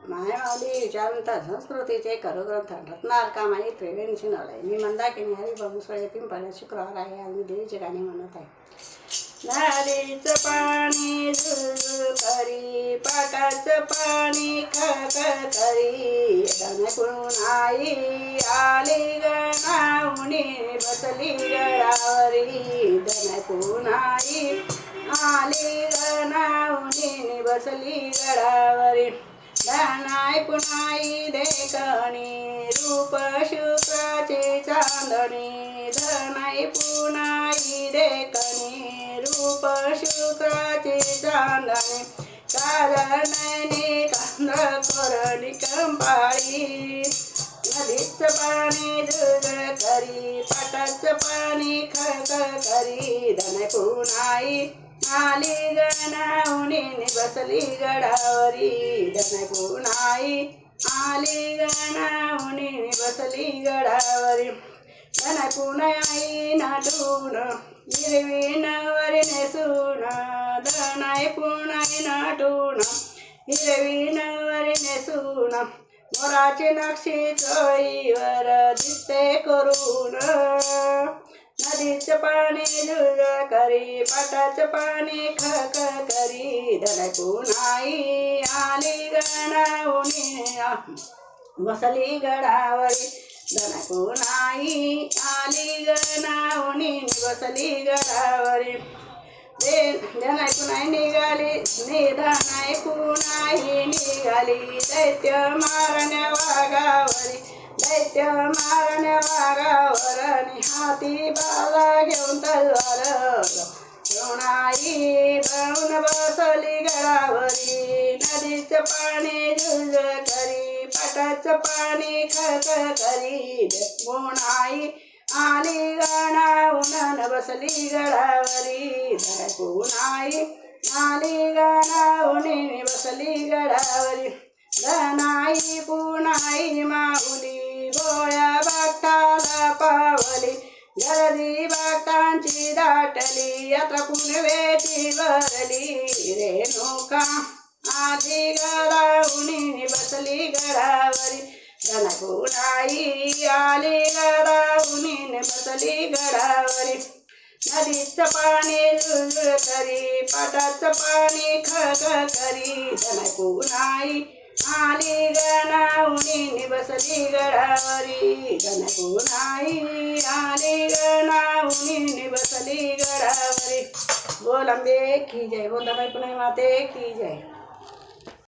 मायावली विचारवंत संस्कृतीचे करुग्रंथ रत्नार कामाई त्रिवेणी नवलाय. मी मंदाकिनी हरिभंसळे पिंपळ शुक्रवार आहे. आज मी देवीचे गाणे म्हणत आहे. नदीचं पाणी झुळझुळ करी, पाटाचं पाणी खळखळ करी, दणकून आई आली गणाऊनी बसली गडावरी. दणकून आई आली गणाऊनी बसली गडावरी. धनाई पुनाई देखणी रूप शुक्राची चांदणी. धनाई पुनाई देखणी रूप शुक्राची चांदणी. काजळनयनी कांदळ कोरडी कंपाळी. नदीचं पाणी झुळझुळ करी, पाटाचं पाणी खळखळ करी. धनकून आई आली गणाऊनी बसली गडावरी. धनकून आई आली गणाऊनी बसली गडावरी. धनकून आई नटून हिरवी नवरी नेसून. धनाई पुनाई नटून हिरवी नवरी नेसून. मोराची नक्षी चोळीवर दिसते करून. नदीचं पाणी झुळझुळ करी, पाटाचं पाणी खळखळ करी. धनकून आई आली गणाऊनी बसली गडावरी. धनकून आई आली गणाऊनी बसली गडावरी. धनाई पुनाई निघाली, धनाई पुनाई निघाली दैत्य मारण्या वाघावरी. दैत्य मारण्या वाघावर आणि हाती बाला घेऊन तलवार. घेऊन आई बळून बसली गडावरी. नदीचं पाणी झुळझुळ करी, पाटाचं पाणी खळखळ करी. धनकून आई आली गणाऊन बसली गडावरी. धनकून आई आली गणाऊन बसली गडावरी. धनाई पुनाई माऊली बोळ्या भक्ताला पावली. गर्दी भक्तांची दाटली, यात्रा पुनवेची भरली. रेणुका आली गडाऊनी बसली गडावरी. धनकून आई आली गडाऊनी बसली गडावरी. नदीचं पाणी झुळझुळ करी, पाटाचं पाणी खळखळ करी. धनकून आई आली गणाऊनी बसली गडावरी. धनकून आई आली गणाऊनी बसली गडावरी. बोल अंबे की जय. बोल दमाई पुनाई माते की जय.